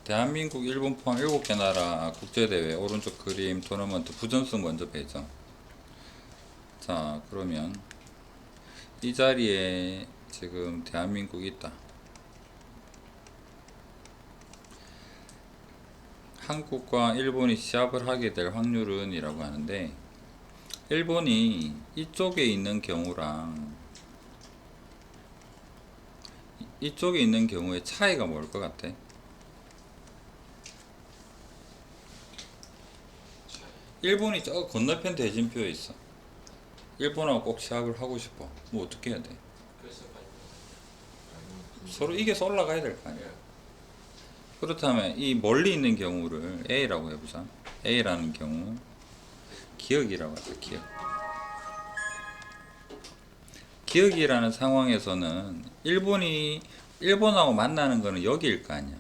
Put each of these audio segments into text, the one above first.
대한민국, 일본 포함 7개 나라 국제대회 오른쪽 그림 토너먼트 부전승 먼저 배정. 자, 그러면 이 자리에 지금 대한민국이 있다. 한국과 일본이 시합을 하게 될 확률은 이라고 하는데, 일본이 이쪽에 있는 경우랑 이쪽에 있는 경우의 차이가 뭘 것 같아? 일본이 저 건너편 대진표에 있어. 일본하고 꼭 시합을 하고 싶어. 뭐 어떻게 해야 돼? 서로 이겨서 올라가야 될 거 아니야. 그렇다면 이 멀리 있는 경우를 A라고 해보자. A라는 경우 기억이라고 하자. 기억. 기억이라는 상황에서는 일본하고 만나는 거는 여기일 거 아니야.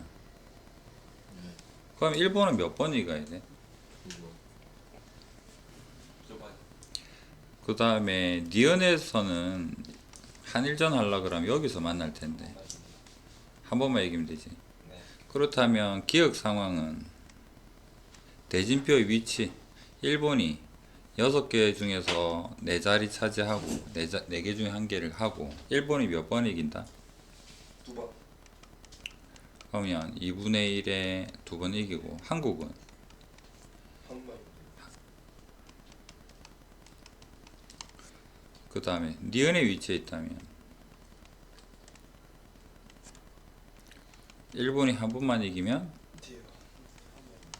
그럼 일본은 몇 번이 가야 돼? 그 다음에 니은에서는 한일전 하려 그러면 여기서 만날 텐데 한 번만 얘기하면 되지. 그렇다면 기억 상황은 대진표의 위치, 일본이 6개 중에서 4자리 차지하고 4개 중에 1개를 하고 일본이 몇 번 이긴다? 2번. 그러면 2분의 1에 2번 이기고 한국은 한 번. 그 다음에 니은의 위치에 있다면 일본이 한 번만 이기면 뒤에.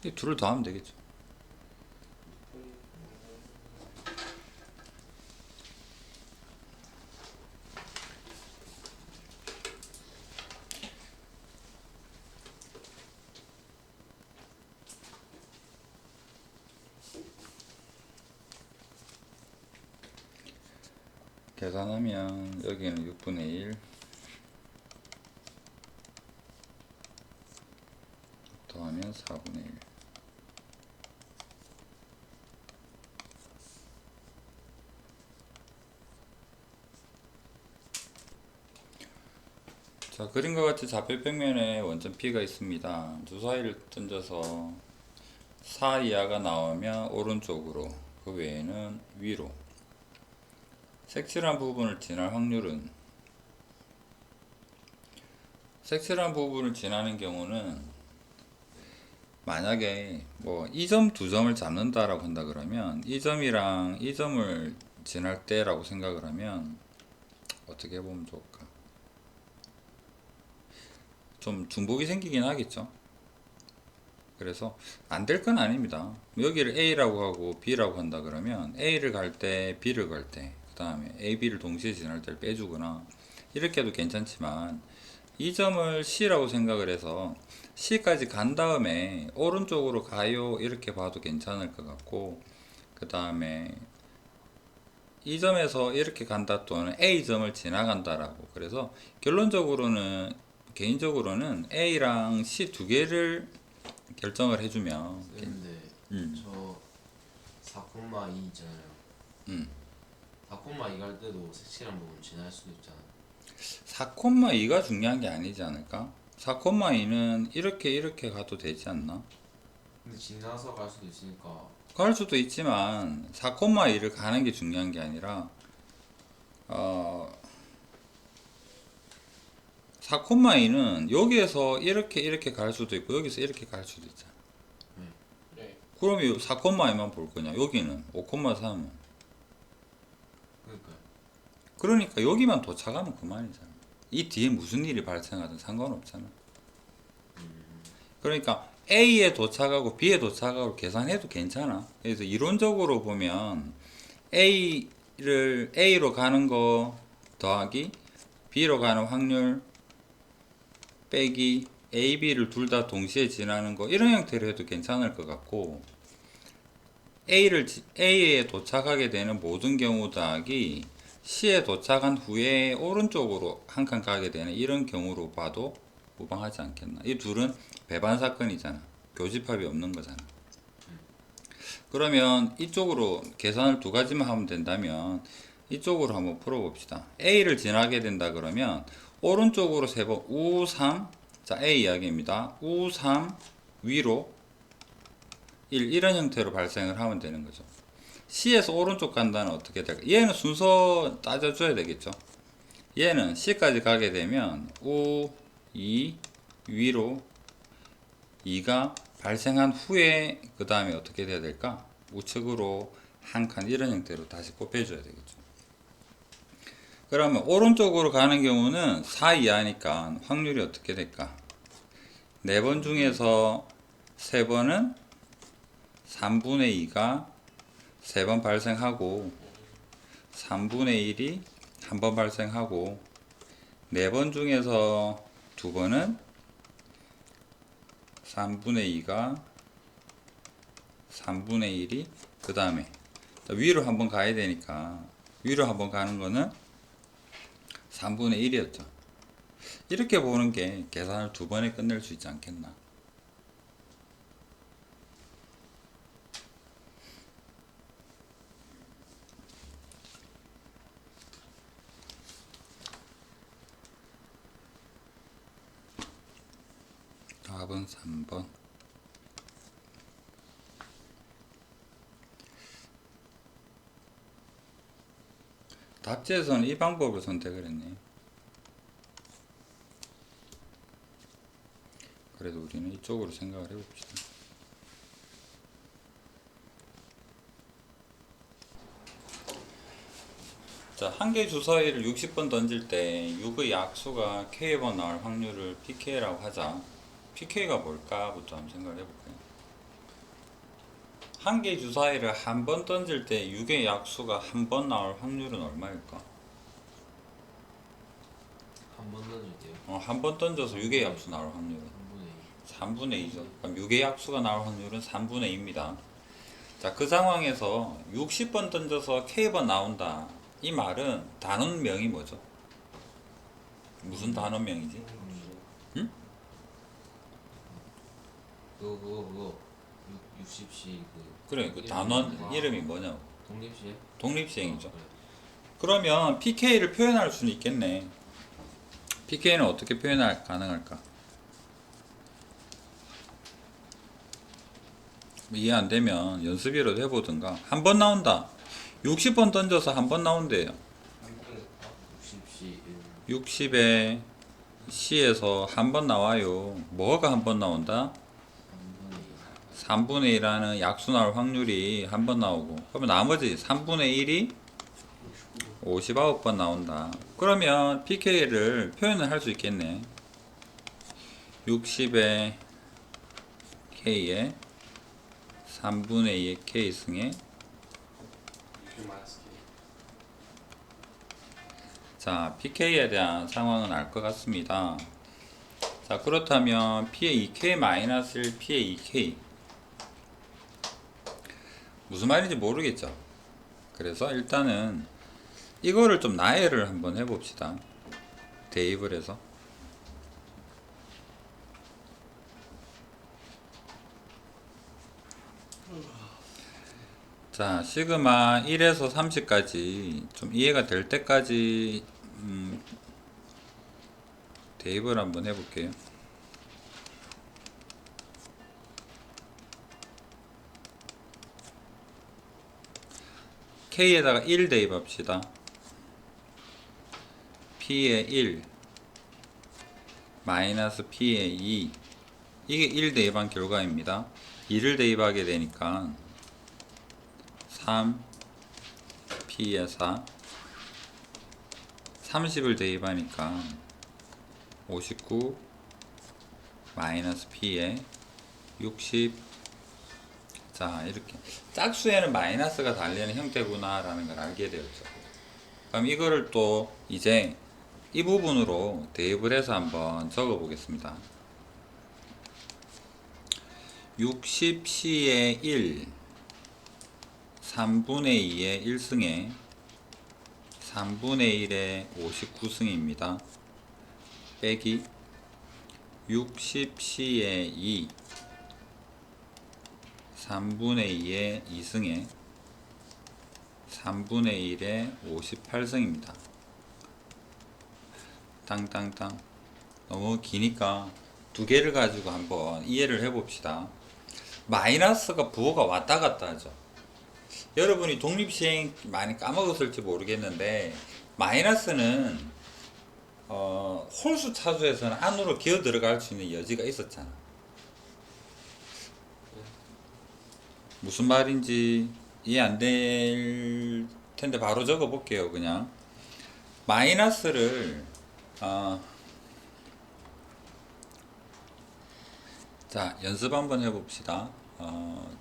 이 둘을 더하면 되겠죠. 계산하면 여기는 6분의 1 더하면 4분의 1. 자, 그림과 같이 좌표 평면에 원점 P가 있습니다. 주사위를 던져서 4 이하가 나오면 오른쪽으로, 그 외에는 위로. 색칠한 부분을 지날 확률은, 색칠한 부분을 지나는 경우는 만약에 뭐 이 점 두 점을 잡는다라고 한다 그러면 이 점이랑 이 점을 지날 때라고 생각을 하면 어떻게 해보면 좋을까? 좀 중복이 생기긴 하겠죠. 그래서 안 될 건 아닙니다. 여기를 A라고 하고 B라고 한다 그러면 A를 갈 때, B를 갈 때, 그 다음에 A, B를 동시에 지날 때를 빼주거나 이렇게 해도 괜찮지만 이 점을 C라고 생각을 해서 C까지 간 다음에 오른쪽으로 가요 이렇게 봐도 괜찮을 것 같고, 그 다음에 이 점에서 이렇게 간다 또는 A점을 지나간다라고. 그래서 결론적으로는 개인적으로는 A랑 C 두 개를 결정을 해주면 근데 음. 저 4,2 있잖아요. 음. 4,2 갈 때도 색칠한 부분 지날 수도 있잖아요. 4,2가 중요한 게 아니지 않을까? 4,2는 이렇게 가도 되지 않나? 근데 지나서 갈 수도 있으니까. 갈 수도 있지만 4,2를 가는 게 중요한 게 아니라 4,2는 여기에서 이렇게 갈 수도 있고 여기서 이렇게 갈 수도 있잖아. 네. 그러면 4,2만 볼 거냐? 여기는 5,3은. 그러니까요. 그러니까 여기만 도착하면 그만이잖아. 이 뒤에 무슨 일이 발생하든 상관없잖아. 그러니까 A에 도착하고 B에 도착하고 계산해도 괜찮아. 그래서 이론적으로 보면 A로 가는 거 더하기 B로 가는 확률 빼기 A, B를 둘 다 동시에 지나는 거 이런 형태로 해도 괜찮을 것 같고, A에 도착하게 되는 모든 경우 더하기 C에 도착한 후에 오른쪽으로 한 칸 가게 되는 이런 경우로 봐도 무방하지 않겠나. 이 둘은 배반 사건이잖아. 교집합이 없는 거잖아. 그러면 이쪽으로 계산을 두 가지만 하면 된다면 이쪽으로 한번 풀어봅시다. A를 지나게 된다 그러면 오른쪽으로 3번 우3 자, A 이야기입니다. U3 위로 1 이런 형태로 발생을 하면 되는 거죠. C에서 오른쪽 간다는 어떻게 될까? 얘는 순서 따져줘야 되겠죠. 얘는 C까지 가게 되면 U2 위로 2가 발생한 후에 그 다음에 어떻게 돼야 될까? 우측으로 한 칸 이런 형태로 다시 곱해줘야 되겠죠. 그러면 오른쪽으로 가는 경우는 4 이하니까 확률이 어떻게 될까? 4번 중에서 3번은 3분의 2가 3번 발생하고 3분의 1이 한 번 발생하고 4번 중에서 2번은 3분의 2가 3분의 1이 그 다음에 위로 한번 가야 되니까 위로 한번 가는 거는 3분의 1이었죠. 이렇게 보는 게 계산을 2번에 끝낼 수 있지 않겠나. 답은 3번. 답지에서는 이 방법을 선택을 했네. 그래도 우리는 이쪽으로 생각을 해봅시다. 자, 한 개 주사위를 60번 던질 때 6의 약수가 K번 나올 확률을 PK라고 하자. PK가 뭘까부터 한번 생각을 해볼까요? 한 개 주사위를 한 번 던질 때 6의 약수가 한 번 나올 확률은 얼마일까? 한 번 던질게요. 한 번 던져서 6의 약수 나올 확률은 3분의 2죠. 그럼 6의 약수가 나올 확률은 3분의 2입니다. 자, 그 상황에서 60번 던져서 K번 나온다. 이 말은 단원명이 뭐죠? 무슨 단원명이지? 응? 그거 60시 그래, 그 단원 이름이 뭐냐고. 독립시에? 독립시행이죠. 그래. 그러면 PK를 표현할 수는 있겠네. PK는 어떻게 표현할 가능할까? 이해 안 되면 연습이라도 해보든가. 한 번 나온다. 60번 던져서 한 번 나온대요. 60시 60에 C에서 한 번 나와요. 뭐가 한 번 나온다? 3분의 1하는 약수 나올 확률이 한 번 나오고, 그러면 나머지 3분의 1이 59번 나온다. 그러면 PK를 표현을 할 수 있겠네. 60의 K에 3분의 2의 K승에, 자, PK에 대한 상황은 알 것 같습니다. 자, 그렇다면 P의 2K-1 P의 2K 무슨 말인지 모르겠죠. 그래서 일단은 이거를 좀 나열을 한번 해봅시다. 대입을 해서. 자, 시그마 1에서 30까지 좀 이해가 될 때까지 대입을 한번 해볼게요. K에다가 1 대입합시다. P에 1 마이너스 P에 2 이게 1 대입한 결과입니다. 2를 대입하게 되니까 3 P에 4 30을 대입하니까 59 마이너스 P에 60. 자, 이렇게 짝수에는 마이너스가 달리는 형태구나 라는 걸 알게 되었죠. 그럼 이거를 또 이제 이 부분으로 대입을 해서 한번 적어 보겠습니다. 60C의 1 3분의 2의 1승에 3분의 1의 59승입니다. 빼기 60C의 2 3분의 2의 2승에 3분의 1의 58승입니다. 땅땅땅. 너무 기니까 두 개를 가지고 한번 이해를 해봅시다. 마이너스가 부호가 왔다 갔다 하죠. 여러분이 독립시행 많이 까먹었을지 모르겠는데 마이너스는 홀수 차수에서는 안으로 기어 들어갈 수 있는 여지가 있었잖아. 무슨 말인지 이해 안 될 텐데 바로 적어 볼게요. 그냥 마이너스를 자, 연습 한번 해봅시다.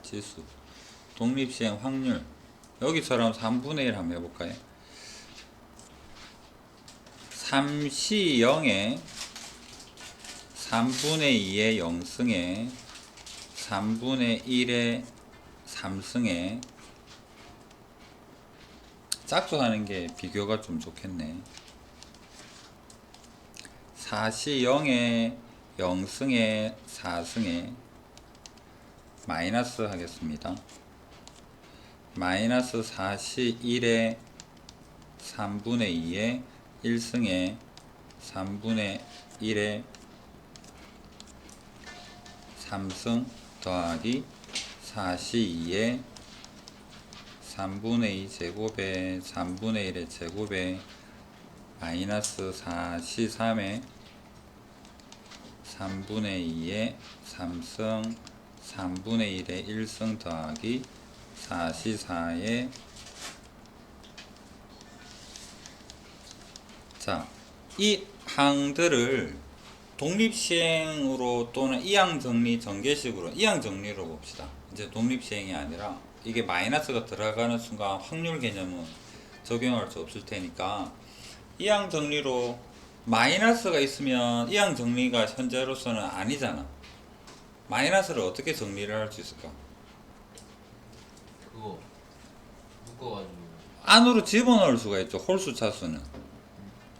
지수 독립시행 확률 여기처럼 3분의 1 한번 해볼까요? 3시 0에 3분의 2의 0승에 3분의 1의 3승에 짝수하는 게 비교가 좀 좋겠네. 4시 0에 0승에 4승에 마이너스 하겠습니다. 마이너스 4시 1에 3분의 2에 1승에 3분의 1에 3승 더하기 4시 2에 3분의 2 제곱에 3분의 1의 제곱에 마이너스 4시 3에 3분의 2의 3승 3분의 1의 1승 더하기 4시 4의 자, 이 항들을 독립시행으로 또는 이항정리 전개식으로 이항정리로 봅시다. 이제 독립시행이 아니라 이게 마이너스가 들어가는 순간 확률 개념은 적용할 수 없을 테니까 이항정리로 마이너스가 있으면 이항정리가 현재로서는 아니잖아. 마이너스를 어떻게 정리를 할 수 있을까? 그거 묶어가지고 안으로 집어넣을 수가 있죠. 홀수 차수는.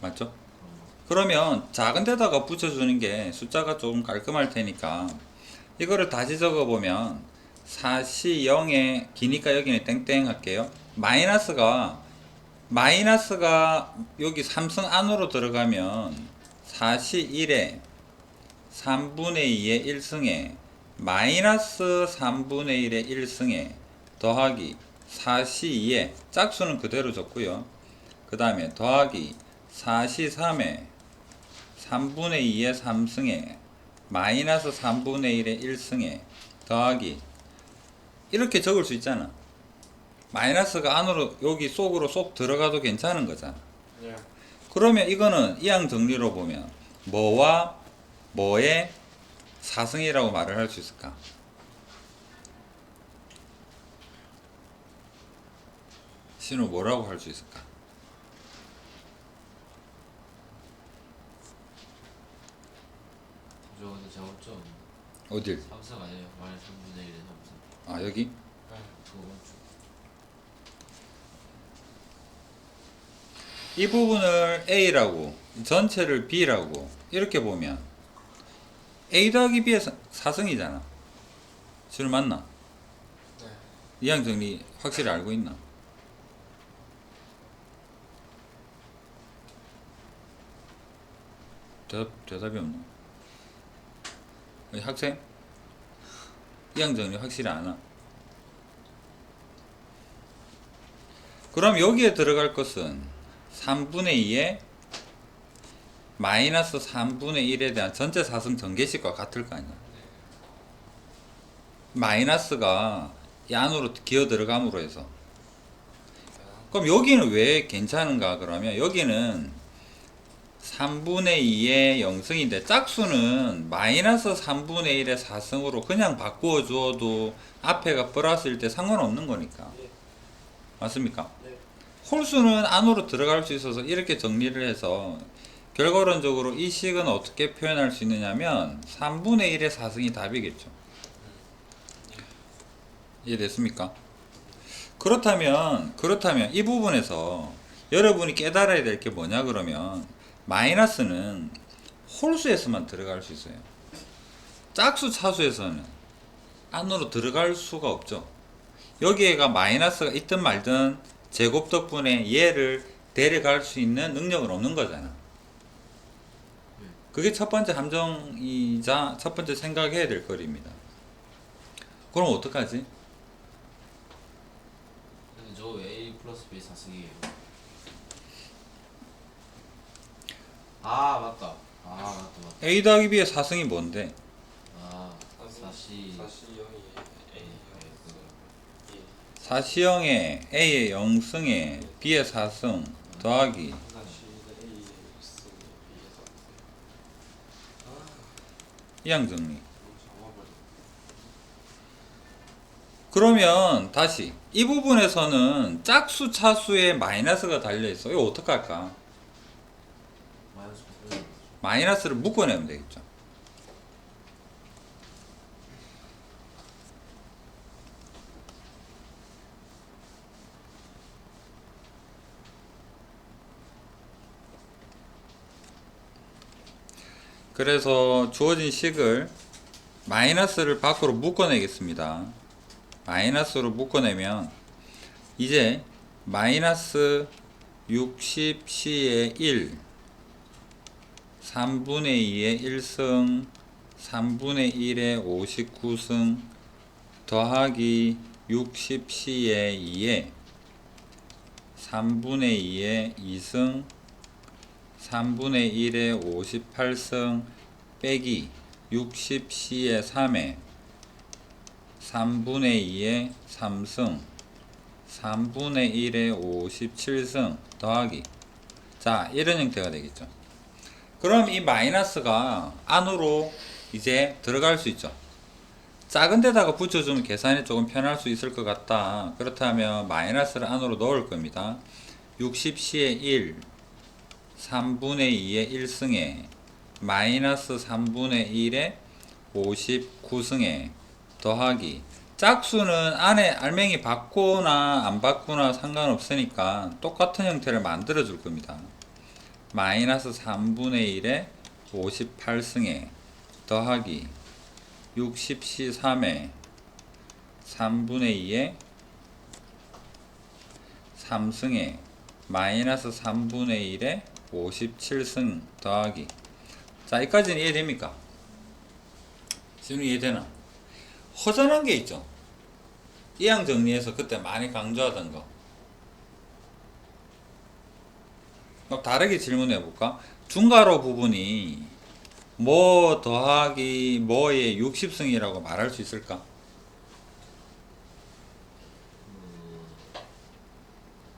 맞죠? 그러면 작은 데다가 붙여주는 게 숫자가 조금 깔끔할 테니까 이거를 다시 적어보면 4시 0에 기니까 여기는 땡땡 할게요. 마이너스가 여기 3승 안으로 들어가면 4시 1에 3분의 2의 1승에 마이너스 3분의 1의 1승에 더하기 4시 2에 짝수는 그대로 적고요. 그 다음에 더하기 4시 3에 3분의 2의 3승에 마이너스 3분의 1의 1승에 더하기 이렇게 적을 수 있잖아. 마이너스가 안으로 여기 속으로 쏙 들어가도 괜찮은 거잖아. 네. 그러면 이거는 이항 정리로 보면 뭐와 뭐의 4승이라고 말을 할 수 있을까? 신호 뭐라고 할 수 있을까? 저 근데 제가 없죠. 어딜? 3승 아니에요. 마이너스 3분의 1의 3승. 아 여기? 그거 맞죠? 이 부분을 A라고 전체를 B라고 이렇게 보면 A 더하기 B의 4승이잖아. 줄 맞나? 네. 이항 정리 확실히 알고 있나? 대답이 없나? 학생? 이항 정리 확실히 아나? 그럼 여기에 들어갈 것은 3분의 2에 마이너스 3분의 1에 대한 전체 4승 전개식과 같을 거 아니야. 마이너스가 이 안으로 기어 들어감으로 해서. 그럼 여기는 왜 괜찮은가? 그러면 여기는 3분의 2의 0승인데 짝수는 마이너스 3분의 1의 4승으로 그냥 바꾸어 주어도 앞에가 플러스일 때 상관없는 거니까. 네. 맞습니까? 네. 홀수는 안으로 들어갈 수 있어서 이렇게 정리를 해서 결과론적으로 이 식은 어떻게 표현할 수 있느냐면 3분의 1의 4승이 답이겠죠. 이해됐습니까? 그렇다면 이 부분에서 여러분이 깨달아야 될 게 뭐냐 그러면 마이너스는 홀수에서만 들어갈 수 있어요. 짝수 차수에서는 안으로 들어갈 수가 없죠. 여기에가 마이너스가 있든 말든 제곱 덕분에 얘를 데려갈 수 있는 능력은 없는 거잖아. 그게 첫 번째 함정이자 첫 번째 생각해야 될 거리입니다. 그럼 어떡하지? 근데 저 A 플러스 B 4승이에요. 아 맞다. 아 맞다. A 더하기 B의 4승이 뭔데? 아 4시 4시 0이 A 예. 4시형의 A의 0승에 B의 4승 더하기 4시는 A의 6승 B의 3승. 이항 정리. 잡아버려. 그러면 다시 이 부분에서는 짝수 차수에 마이너스가 달려있어. 이거 어떡할까? 마이너스 9승. 마이너스를 묶어내면 되겠죠. 그래서 주어진 식을 마이너스를 밖으로 묶어내겠습니다. 마이너스로 묶어내면 이제 마이너스 60C의 1 3분의 2의 1승 3분의 1의 59승 더하기 60C의 2에 3분의 2의 2승 3분의 1의 58승 빼기 60C의 3에 3분의 2의 3승 3분의 1의 57승 더하기 자 이런 형태가 되겠죠. 그럼 이 마이너스가 안으로 이제 들어갈 수 있죠. 작은 데다가 붙여주면 계산이 조금 편할 수 있을 것 같다. 그렇다면 마이너스를 안으로 넣을 겁니다. 60C의 1 3분의 2의 1승에 마이너스 3분의 1의 59승에 더하기 짝수는 안에 알맹이 받거나 안 받거나 상관없으니까 똑같은 형태를 만들어 줄 겁니다. 마이너스 3분의 1의 58승에 더하기 60C3에 3분의 2의 3승에 마이너스 3분의 1의 57승 더하기 자 여기까지는 이해됩니까? 지금 이해되나? 허전한 게 있죠. 이항 정리해서 그때 많이 강조하던 거. 그럼 다르게 질문해 볼까? 중괄호 부분이 뭐 더하기 뭐의 60승이라고 말할 수 있을까?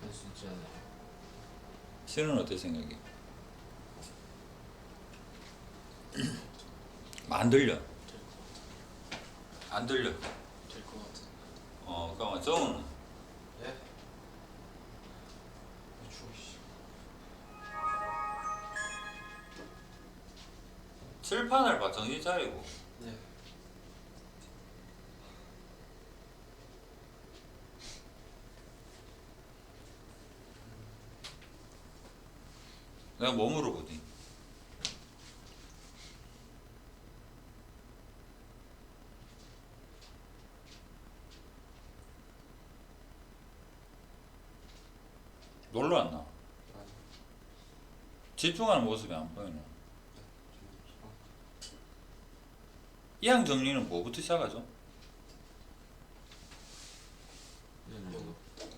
할 수 있지 않아요. 신은 어떻게 생각해? 안 들려. 안 들려. 될것 같은. 잠깐만, 정은 예? 추워 씨. 칠판을 봐, 정신 차리고. 네. 내가 뭐 물어보지? 놀러 왔나? 아니. 집중하는 모습이 안 보이네. 이항 정리는 뭐부터 시작하죠? 네,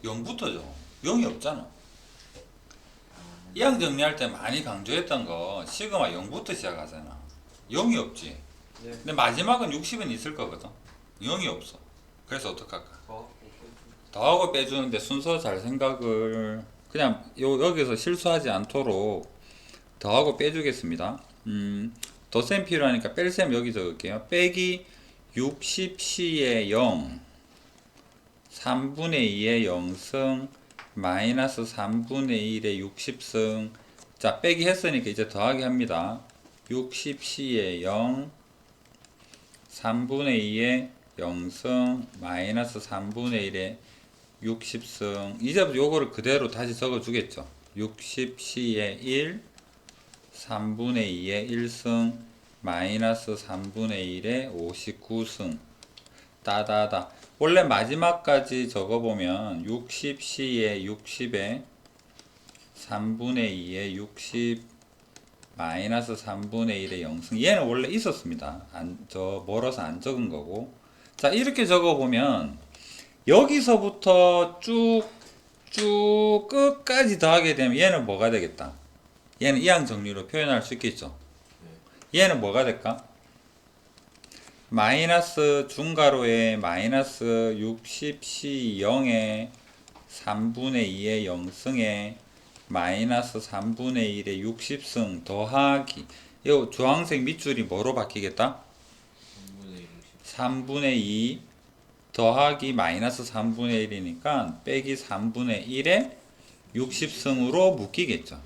0부터죠. 0이 없잖아. 이항 정리할 때 많이 강조했던 거 시그마 0부터 시작하잖아. 0이 없지. 네. 근데 마지막은 60은 있을 거거든. 0이 없어. 그래서 어떡할까? 더하고 빼주는데 순서 잘 생각을 그냥 여기서 실수하지 않도록 더하고 빼주겠습니다. 덧셈 필요하니까 뺄셈 여기 적을게요. 빼기 60C의 0 3분의 2의 0승 마이너스 3분의 1의 60승 자 빼기 했으니까 이제 더하기 합니다. 60C의 0 3분의 2의 0승 마이너스 3분의 1의 60승 이제부터 요거를 그대로 다시 적어 주겠죠. 60C의 1 3분의 2의 1승 마이너스 3분의 1의 59승 따다다 원래 마지막까지 적어보면 60C의 60에 3분의 2의 60 마이너스 3분의 1의 0승. 얘는 원래 있었습니다. 멀어서 안 적은 거고. 자, 이렇게 적어보면 여기서부터 쭉 끝까지 더하게 되면 얘는 뭐가 되겠다? 얘는 이항 정리로 표현할 수 있겠죠. 얘는 뭐가 될까? 마이너스 중괄호에 마이너스 60C 0에 3분의 2의 0승에 마이너스 3분의 1의 60승 더하기, 이 주황색 밑줄이 뭐로 바뀌겠다? 3분의 2 더하기 마이너스 3분의 1이니까 빼기 3분의 1의 60승으로 묶이겠죠.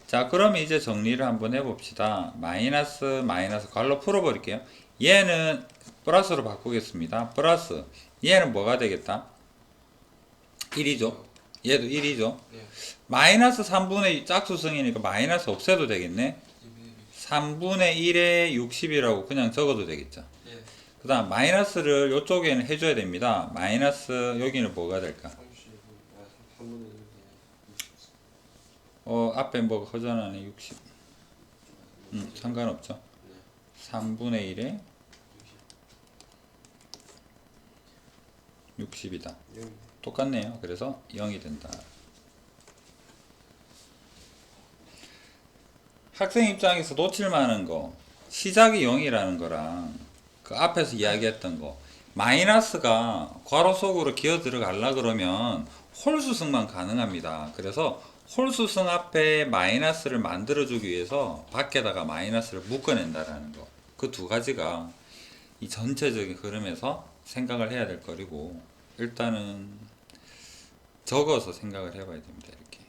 자, 그러면 이제 정리를 한번 해봅시다. 마이너스 괄호 풀어버릴게요. 얘는 플러스로 바꾸겠습니다. 플러스 얘는 뭐가 되겠다? 1이죠. 얘도 1이죠. 예. 마이너스 3분의 2 짝수승이니까 마이너스 없애도 되겠네. 3분의 1에 60이라고 그냥 적어도 되겠죠. 예. 그 다음 마이너스를 이쪽에는 해줘야 됩니다. 마이너스 여기는 뭐가 될까? 3분의 앞에 뭐가 허전하네. 60. 상관없죠. 3분의 1에 60이다. 똑같네요. 그래서 0이 된다. 학생 입장에서 놓칠 만한 거, 시작이 0이라는 거랑 그 앞에서 이야기했던 거, 마이너스가 괄호 속으로 기어 들어가려 그러면 홀수승만 가능합니다. 그래서 홀수승 앞에 마이너스를 만들어주기 위해서 밖에다가 마이너스를 묶어낸다라는 거, 그 두 가지가 이 전체적인 흐름에서 생각을 해야 될 거리고, 일단은 적어서 생각을 해봐야 됩니다. 이렇게.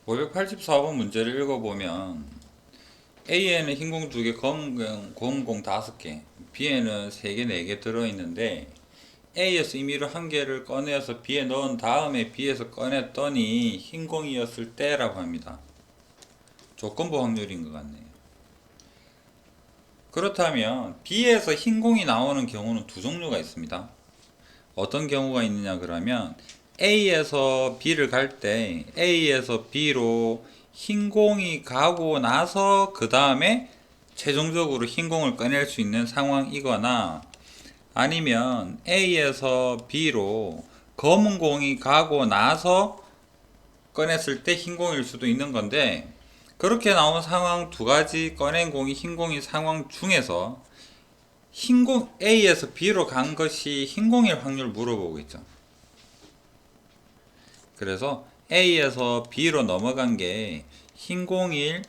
(584번) 문제를 읽어보면 A에는 흰공 2개, 검공 5개, B에는 3개, 4개 들어있는데 A에서 임의로 1개를 꺼내서 B에 넣은 다음에 B에서 꺼냈더니 흰공이었을 때라고 합니다. 조건부 확률인 것 같네요. 그렇다면 B에서 흰공이 나오는 경우는 두 종류가 있습니다. 어떤 경우가 있느냐 그러면 A에서 B를 갈 때 A에서 B로 흰공이 가고 나서 그 다음에 최종적으로 흰공을 꺼낼 수 있는 상황이거나, 아니면 A에서 B로 검은 공이 가고 나서 꺼냈을 때 흰공일 수도 있는 건데, 그렇게 나온 상황 두 가지, 꺼낸 공이 흰공인 상황 중에서 흰공 A에서 B로 간 것이 흰공일 확률 물어보고 있죠. 그래서 A에서 B로 넘어간 게 흰공일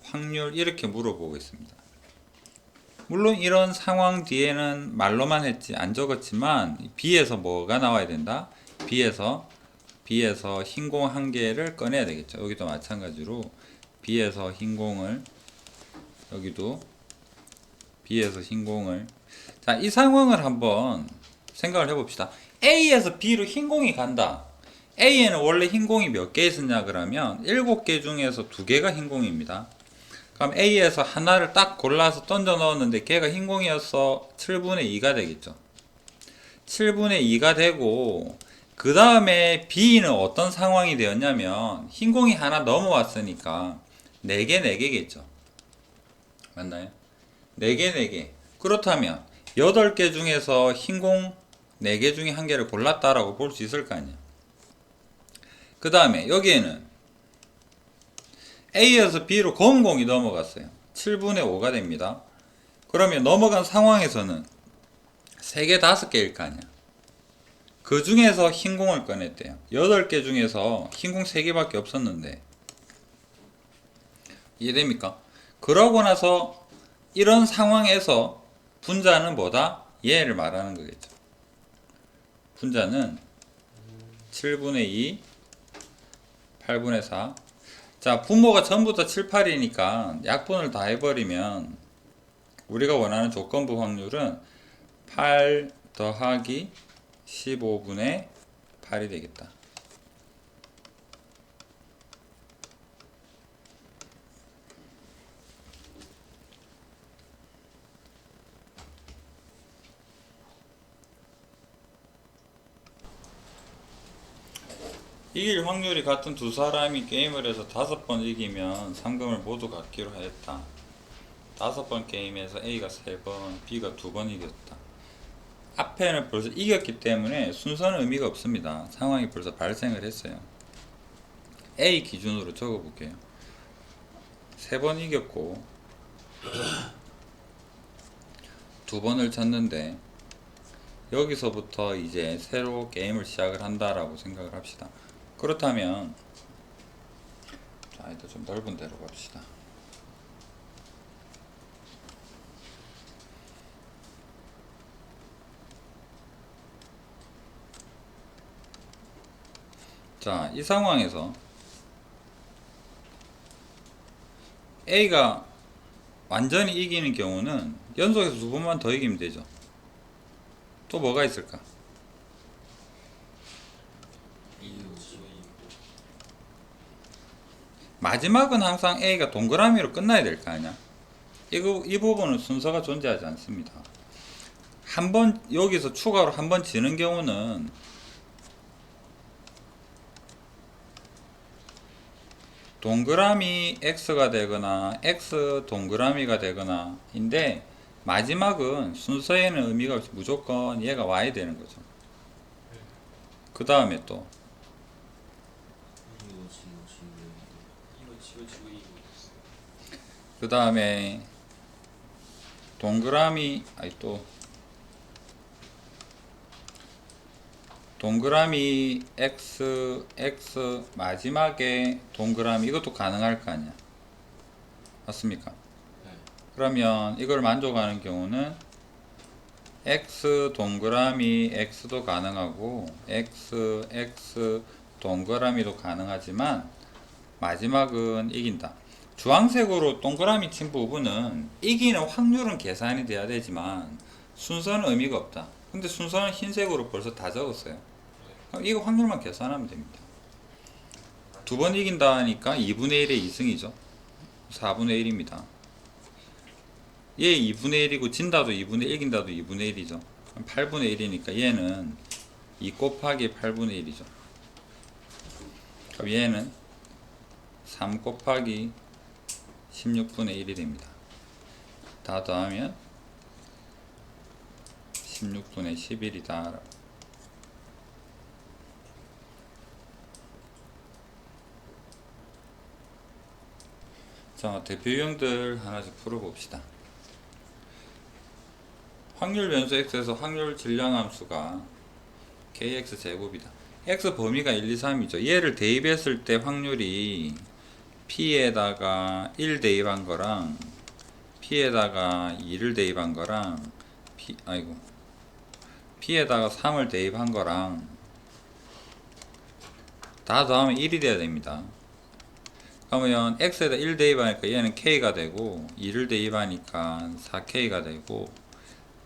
확률 이렇게 물어보고 있습니다. 물론 이런 상황 뒤에는 말로만 했지 안 적었지만 B에서 뭐가 나와야 된다? B에서 흰공 한 개를 꺼내야 되겠죠. 여기도 마찬가지로 B에서 흰공을, 여기도 B에서 흰공을. 자, 이 상황을 한번 생각을 해봅시다. A에서 B로 흰공이 간다. A에는 원래 흰공이 몇 개 있었냐 그러면 7개 중에서 2개가 흰공입니다. 그럼 A에서 하나를 딱 골라서 던져 넣었는데 걔가 흰공이어서 7분의 2가 되겠죠. 7분의 2가 되고, 그 다음에 B는 어떤 상황이 되었냐면 흰공이 하나 넘어왔으니까 4개 4개겠죠. 맞나요? 4개 4개. 그렇다면 8개 중에서 흰공 4개 중에 한 개를 골랐다라고 볼 수 있을 거 아니야. 그 다음에 여기에는 A에서 B로 검은 공이 넘어갔어요. 7분의 5가 됩니다. 그러면 넘어간 상황에서는 3개 5개일 거 아니야. 그 중에서 흰공을 꺼냈대요. 8개 중에서 흰공 3개밖에 없었는데, 이해됩니까? 그러고 나서 이런 상황에서 분자는 뭐다? 얘를 말하는 거겠죠. 분자는 7분의 2, 8분의 4. 자, 분모가 전부 다 7, 8이니까 약분을 다 해버리면 우리가 원하는 조건부 확률은 8 더하기 15분의 8이 되겠다. 이길 확률이 같은 두 사람이 게임을 해서 5번 이기면 상금을 모두 갖기로 했다. 5번 게임에서 A가 3번, B가 2번 이겼다. 앞에는 벌써 이겼기 때문에 순서는 의미가 없습니다. 상황이 벌써 발생을 했어요. A 기준으로 적어볼게요. 3번 이겼고 2번을 쳤는데 여기서부터 이제 새로 게임을 시작을 한다라고 생각을 합시다. 그렇다면 자, 일단 좀 넓은 데로 갑시다. 자, 이 상황에서 A가 완전히 이기는 경우는 연속해서 2번만 더 이기면 되죠. 또 뭐가 있을까? 마지막은 항상 A가 동그라미로 끝나야 될 거 아니야? 이 부분은 순서가 존재하지 않습니다. 한 번, 여기서 추가로 한 번 지는 경우는 동그라미 X가 되거나 X 동그라미가 되거나 인데 마지막은 순서에는 의미가 없이 무조건 얘가 와야 되는 거죠. 그 다음에 또 그 다음에 동그라미 동그라미 X 마지막에 동그라미 이것도 가능할 거 아니야. 맞습니까? 네. 그러면 이걸 만족하는 경우는 X 동그라미 X도 가능하고 X 동그라미도 가능하지만 마지막은 이긴다. 주황색으로 동그라미 친 부분은 이기는 확률은 계산이 돼야 되지만 순서는 의미가 없다. 근데 순서는 흰색으로 벌써 다 적었어요. 그럼 이거 확률만 계산하면 됩니다. 2번 이긴다 하니까 2분의 1의 2승이죠. 4분의 1입니다. 얘 2분의 1이고 진다도 2분의 1, 이긴다도 2분의 1이죠. 8분의 1이니까 얘는 2 곱하기 8분의 1이죠. 그럼 얘는 3 곱하기 16분의 1이 됩니다. 다 더하면 16분의 11이다. 자, 대표 유형들 하나씩 풀어봅시다. 확률 변수 x에서 확률 질량함수가 kx 제곱이다. x 범위가 1, 2, 3이죠. 얘를 대입했을 때 확률이 p에다가 1 대입한 거랑 p에다가 2를 대입한 거랑 p에다가 3을 대입한 거랑 다 더하면 1이 돼야 됩니다. 그러면 x에다 1 대입하니까 얘는 k가 되고 2를 대입하니까 4k가 되고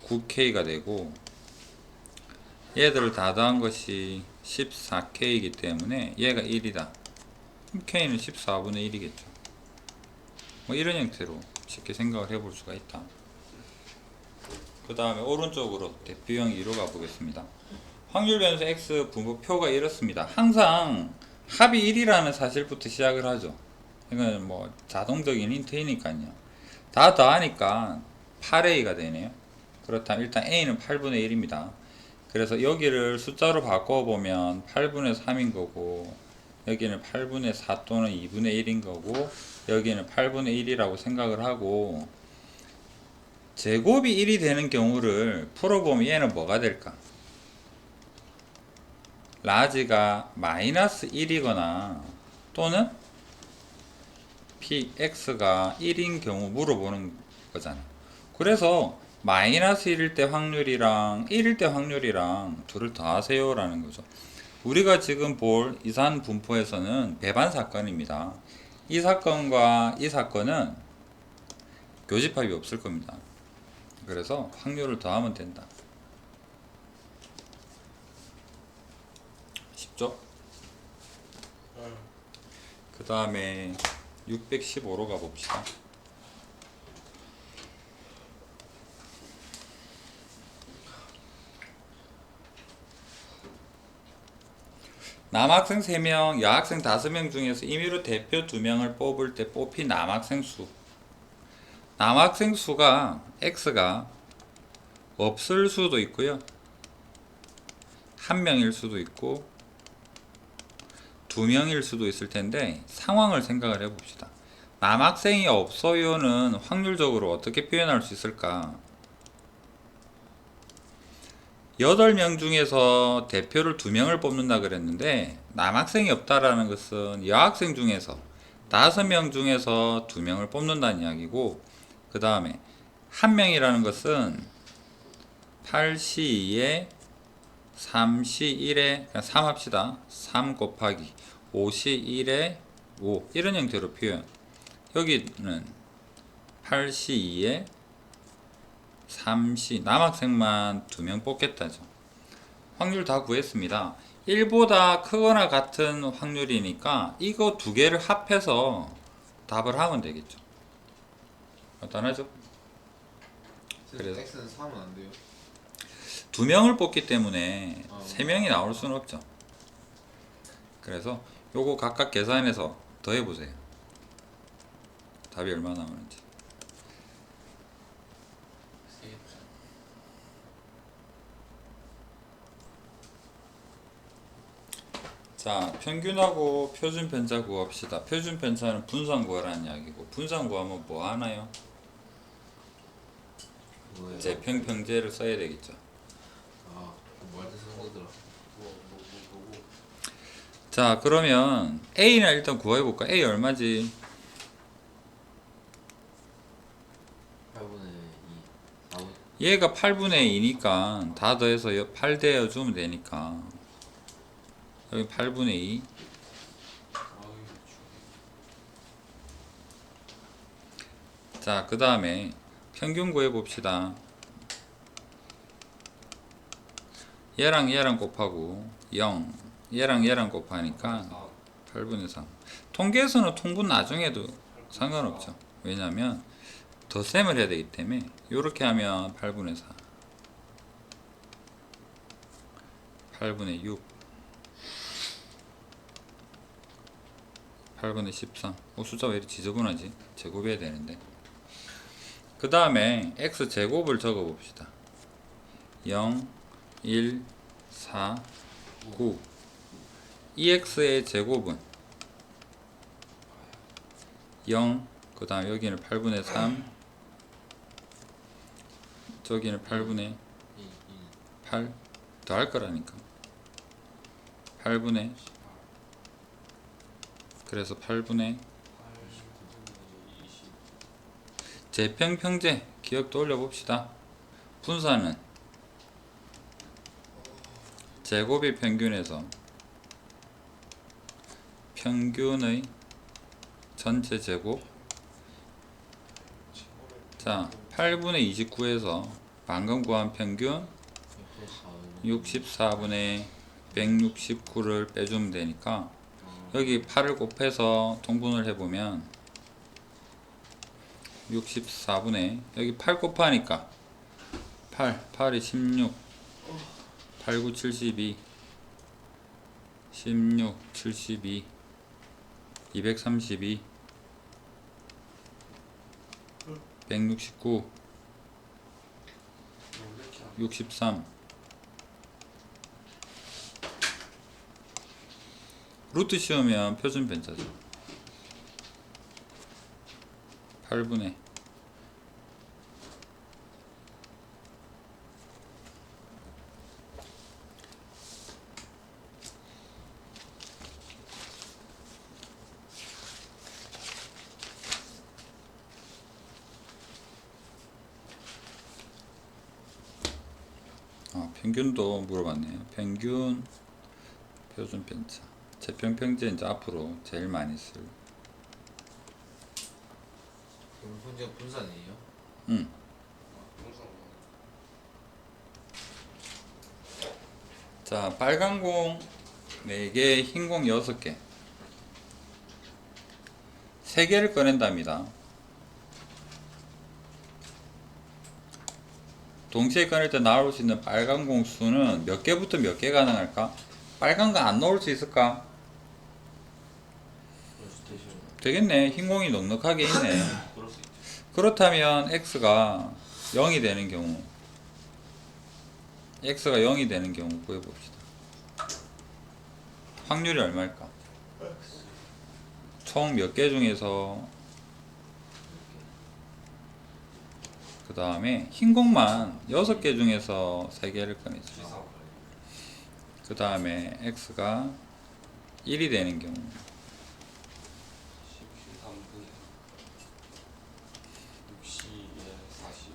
9k가 되고 얘들을 다 더한 것이 14k이기 때문에 얘가 1이다. 그럼 k는 14분의 1이겠죠. 뭐 이런 형태로 쉽게 생각을 해볼 수가 있다. 그 다음에 오른쪽으로 대표형 2로 가보겠습니다. 확률 변수 x 분모표가 이렇습니다. 항상 합이 1이라는 사실부터 시작을 하죠. 이건 뭐 자동적인 힌트이니까요. 다 더하니까 8a가 되네요. 그렇다면 일단 a는 8분의 1입니다. 그래서 여기를 숫자로 바꿔보면 8분의 3인 거고 여기는 8분의 4 또는 2분의 1인 거고 여기는 8분의 1이라고 생각을 하고 제곱이 1이 되는 경우를 풀어보면 얘는 뭐가 될까? 라지가 마이너스 1이거나 또는 px가 1인 경우 물어보는 거잖아. 그래서 마이너스 1일 때 확률이랑 1일 때 확률이랑 둘을 더하세요 라는 거죠. 우리가 지금 볼 이산 분포에서는 배반 사건입니다. 이 사건과 이 사건은 교집합이 없을 겁니다. 그래서 확률을 더하면 된다. 쉽죠? 그 다음에 615로 가봅시다. 남학생 3명, 여학생 5명 중에서 임의로 대표 2명을 뽑을 때 뽑힌 남학생 수. 남학생 수가 X가 없을 수도 있고요. 1명일 수도 있고 2명일 수도 있을 텐데 상황을 생각을 해봅시다. 남학생이 없어요는 확률적으로 어떻게 표현할 수 있을까? 8명 중에서 대표를 2명을 뽑는다 그랬는데 남학생이 없다라는 것은 여학생 중에서 5명 중에서 2명을 뽑는다는 이야기고, 그 다음에 1명이라는 것은 8시 2에 3시 1에 그냥 3 합시다. 3 곱하기 5시 1에 5 이런 형태로 표현. 여기는 8시 2에 3시 남학생만 2명 뽑겠다죠. 확률 다 구했습니다. 1보다 크거나 같은 확률이니까 이거 두 개를 합해서 답을 하면 되겠죠. 간단하죠? 그래서 X는 3은 안 돼요? 2명을 뽑기 때문에 3명이 나올 수는 없죠. 그래서 요거 각각 계산해서 더해보세요. 답이 얼마 나오는지. 자, 평균하고 표준 편차 구합시다. 표준 편차는 분산 구하라는 이야기고, 분산 구하면 뭐 하나요? 뭐예요? 재평 평제를 써야 되겠죠. 뭐할 때 쓰는 거더라. 자, 그러면 A나 일단 구해볼까? A 얼마지? 8분의 2. 4분. 얘가 8분의 2니까 다 더해서 8 대어주면 되니까 여기 8분의 2. 자, 그 다음에 평균 구해봅시다. 얘랑 얘랑 곱하고 0, 얘랑 얘랑 곱하니까 8분의 3. 통계에서는 통분 나중에 해도 상관없죠. 왜냐면 덧셈을 해야 되기 때문에 이렇게 하면 8분의 4, 8분의 6, 8분의 13. 숫자가 왜 이렇게 지저분하지? 제곱해야 되는데. 그 다음에 x제곱을 적어봅시다. 0, 1, 4, 9. 이 x의 제곱은 0, 그 다음 여기는 8분의 3, 저기는 8분의 8 더 할 거라니까. 8분의, 그래서 8분의 재평평제 기억도 올려봅시다. 분산은 제곱의 평균에서 평균의 전체 제곱. 자, 8분의 29에서 방금 구한 평균 64분의 169를 빼주면 되니까 여기 8을 곱해서 통분을 해보면 64분의 여기 8 곱하니까 8이 16, 8, 9, 72, 16, 72, 232, 169, 63. 루트 씌우면 표준 편차죠. 8분의 평균도 물어봤네요. 평균 표준 편차. 재평평제 이제 앞으로 제일 많이 쓸. 그럼 현재 분산이에요? 자, 빨간 공 4개, 흰 공 6개. 3개를 꺼낸답니다. 동시에 꺼낼 때 나올 수 있는 빨간 공 수는 몇 개부터 몇 개 가능할까? 빨간 거 안 넣을 수 있을까? 그럴 수도 있어요. 되겠네. 흰 공이 넉넉하게 있네. 그럴 수 있죠. 그렇다면 x가 0이 되는 경우 x가 0이 되는 경우 구해봅시다. 확률이 얼마일까? 총 몇 개 중에서 그 다음에 흰 공만 6개 중에서 3개를 꺼내죠. 지사 그 다음에 x가 1이 되는 경우 13분의 60에 40.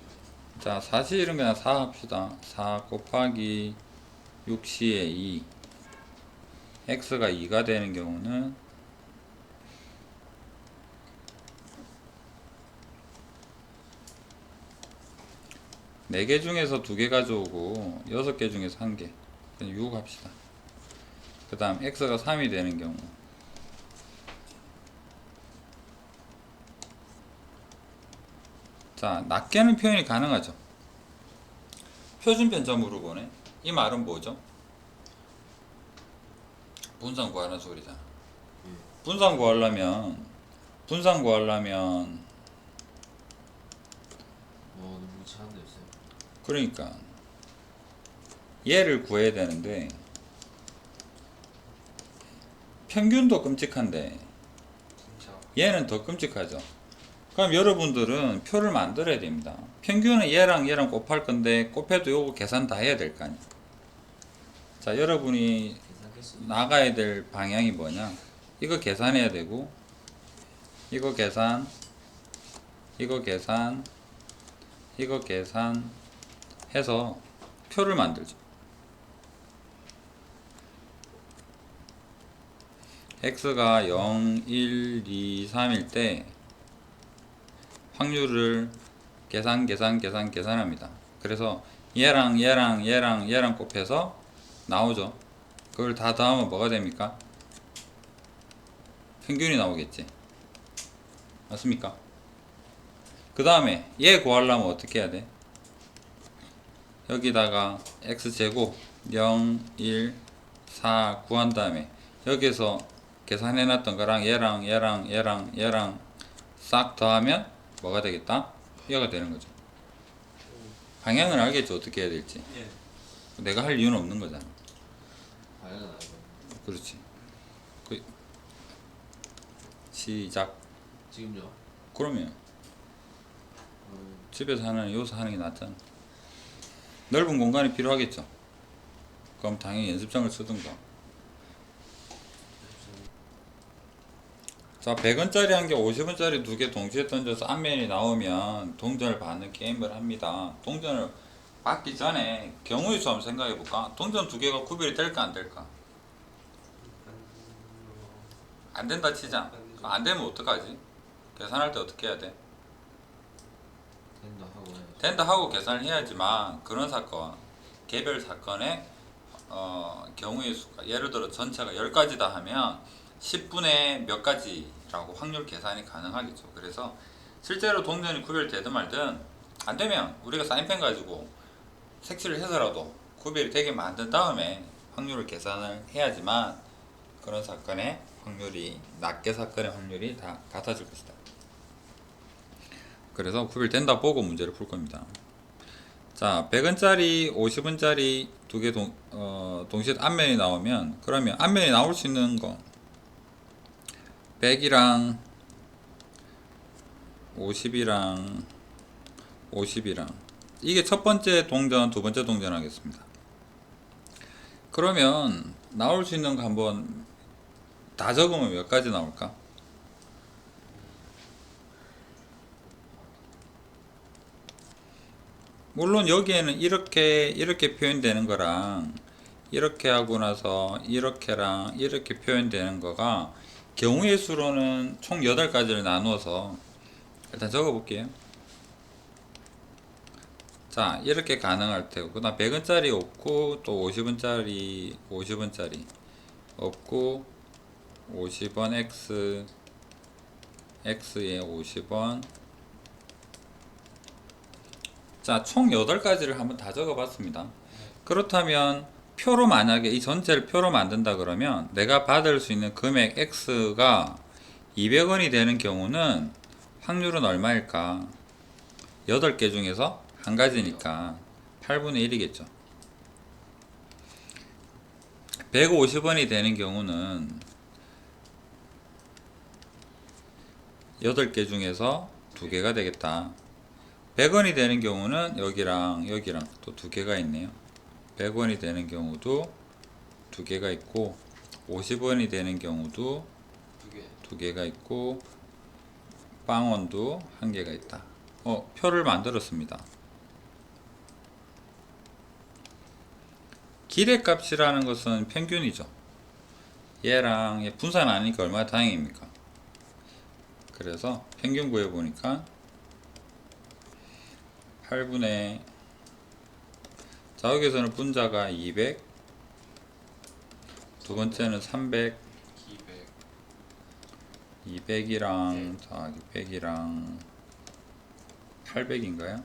자, 사실은 그냥 4 합시다. 4 곱하기 6c의 2 x가 2가 되는 경우는 네 개 중에서 2개 가져오고 6개 중에서 1개 그냥 6 합시다. 그 다음 x가 3이 되는 경우 자, 낮게는 표현이 가능하죠. 표준 편차물을 보네. 이 말은 뭐죠? 분산 구하는 소리잖아. 분산 구하려면 너무 무치한 데 있어요. 그러니까 얘를 구해야 되는데 평균도 끔찍한데 진짜 얘는 더 끔찍하죠. 그럼 여러분들은 표를 만들어야 됩니다. 평균은 얘랑 얘랑 곱할 건데 곱해도 요거 계산 다 해야 될 거 아니야. 자, 여러분이 계산했습니다. 나가야 될 방향이 뭐냐? 이거 계산해야 되고 이거 계산 이거 계산 이거 계산 해서 표를 만들죠. x가 0, 1, 2, 3일 때 확률을 계산합니다. 그래서 얘랑 곱해서 나오죠. 그걸 다 더하면 뭐가 됩니까? 평균이 나오겠지. 맞습니까? 그 다음에 얘 구하려면 어떻게 해야 돼? 여기다가 x제곱 0, 1, 4 구한 다음에 여기서 계산해놨던 거랑 얘랑 싹 더하면 뭐가 되겠다? 얘가 되는 거죠. 방향은 알겠죠? 어떻게 해야 될지. 예. 내가 할 이유는 없는 거잖아. 당연히 알고. 그렇지. 시작. 지금요? 그러면 집에서 하는 여기서 하는 게 낫잖아. 넓은 공간이 필요하겠죠. 그럼 당연히 연습장을 쓰든가. 자, 100원짜리 한 개, 50원짜리 두 개 동시에 던져서 앞면이 나오면 동전을 받는 게임을 합니다. 동전을 받기 전에 경우의 수 한번 생각해 볼까? 동전 두 개가 구별이 될까 안 될까? 안 된다 치자. 안 되면 어떡하지? 계산할 때 어떻게 해야 돼? 된다 하고 해야죠. 된다 하고 계산을 해야지만 그런 사건, 개별 사건의 경우의 수가 예를 들어 전체가 10가지다 하면 10분의 몇 가지라고 확률 계산이 가능하겠죠. 그래서 실제로 동전이 구별되든 말든 안 되면 우리가 사인펜 가지고 색칠을 해서라도 구별이 되게 만든 다음에 확률을 계산을 해야지만 그런 사건의 확률이 낱개 사건의 확률이 다 같아질 것이다. 그래서 구별된다 보고 문제를 풀 겁니다. 자, 100원짜리, 50원짜리 두 개 동시에 앞면이 나오면 그러면 앞면이 나올 수 있는 거 100이랑 50이랑 이게 첫 번째 동전, 두 번째 동전 하겠습니다. 그러면 나올 수 있는 거 한번 다 적으면 몇 가지 나올까? 물론 여기에는 이렇게 표현되는 거랑 이렇게 하고 나서 이렇게랑 이렇게 표현되는 거가 경우의 수로는 총 8가지를 나누어서 일단 적어 볼게요. 자, 이렇게 가능할 테고 그다음 100원짜리 없고 또 50원짜리 없고 50원 x에 50원. 자, 총 8가지를 한번 다 적어 봤습니다. 그렇다면 표로 만약에 이 전체를 표로 만든다 그러면 내가 받을 수 있는 금액 X가 200원이 되는 경우는 확률은 얼마일까? 8개 중에서 한 가지니까 8분의 1이겠죠. 150원이 되는 경우는 8개 중에서 2개가 되겠다. 100원이 되는 경우는 여기랑 여기랑 또 2개가 있네요. 100원이 되는 경우도 2개가 있고 50원이 되는 경우도 두 개. 2개가 있고 빵원도 1개가 있다. 표를 만들었습니다. 기대값이라는 것은 평균이죠. 얘랑 얘 분산 아니니까 얼마나 다행입니까? 그래서 평균 구해보니까 8분의 자 여기서는 분자가 200 두 번째는 300 200. 200이랑 더하기 100이랑 800인가요?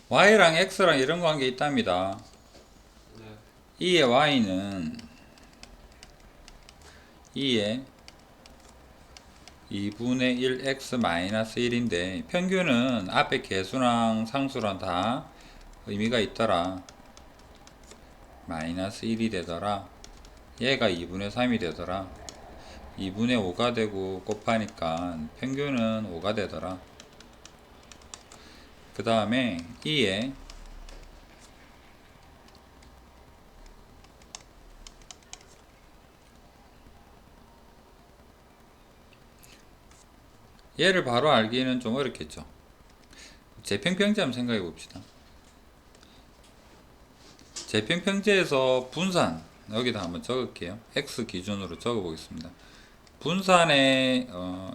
Y랑 X랑 이런 관계 있답니다. 네. 2의 Y는 2의 2분의 1 X 마이너스 1인데 평균은 앞에 개수랑 상수랑 다 의미가 있더라. 마이너스 1이 되더라. 얘가 2분의 3이 되더라. 2분의 5가 되고 곱하니까 평균은 5가 되더라. 그 다음에 2에 얘를 바로 알기는 좀 어렵겠죠. 재평평제 한번 생각해 봅시다. 재평평제에서 분산 여기다 한번 적을게요. X 기준으로 적어 보겠습니다. 분산의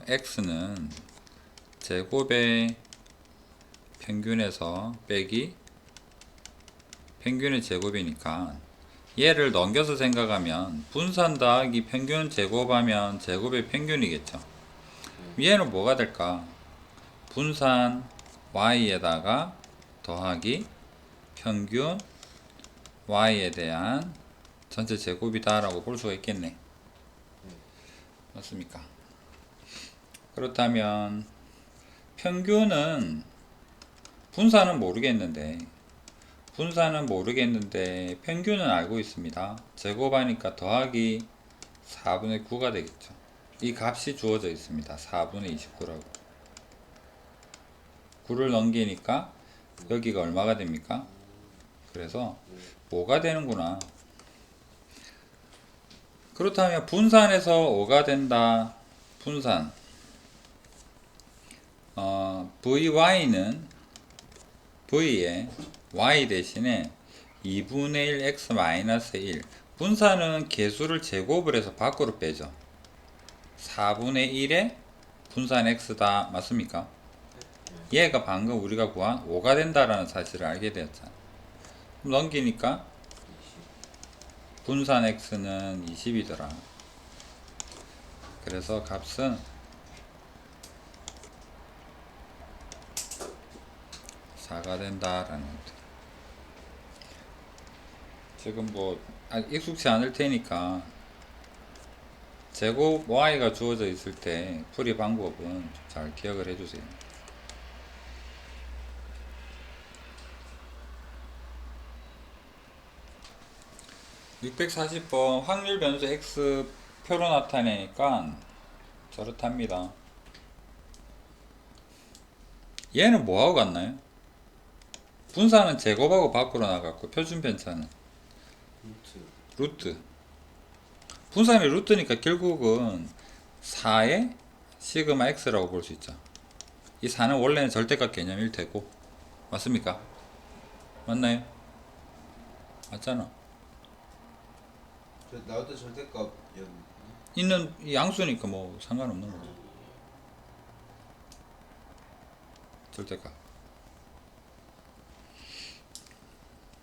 X는 제곱의 평균에서 빼기 평균의 제곱이니까 얘를 넘겨서 생각하면 분산 더하기 평균 제곱하면 제곱의 평균이겠죠. 얘는 뭐가 될까? 분산 y에다가 더하기 평균 y에 대한 전체 제곱이다 라고 볼 수가 있겠네. 맞습니까? 그렇다면 평균은 분산은 모르겠는데 평균은 알고 있습니다. 제곱하니까 더하기 4분의 9가 되겠죠. 이 값이 주어져 있습니다. 4분의 29라고. 9를 넘기니까 여기가 얼마가 됩니까? 그래서 5가 되는구나. 그렇다면 분산에서 5가 된다. 분산 vy는 v에 y 대신에 2분의 1 x 마이너스 1 분산은 개수를 제곱을 해서 밖으로 빼죠. 4분의 1에 분산 x다. 맞습니까? 얘가 방금 우리가 구한 5가 된다라는 사실을 알게 되었잖아. 넘기니까 분산 x는 20이더라. 그래서 값은 4가 된다라는 거죠. 지금 뭐 익숙치 않을 테니까 제곱 y가 주어져 있을 때 풀이 방법은 잘 기억을 해주세요. (640번) 확률 변수 x 표로 나타내니까 저렇답니다. 얘는 뭐하고 같나요? 분산은 제곱하고 밖으로 나갔고 표준 편차는 루트. 분산이 루트니까 결국은 4의 시그마 x라고 볼 수 있죠. 이 4는 원래는 절대값 개념일 테고. 맞습니까? 맞나요? 맞잖아. 나올 때 절대값 있는 이 양수니까 뭐 상관없는 거죠. 절대값.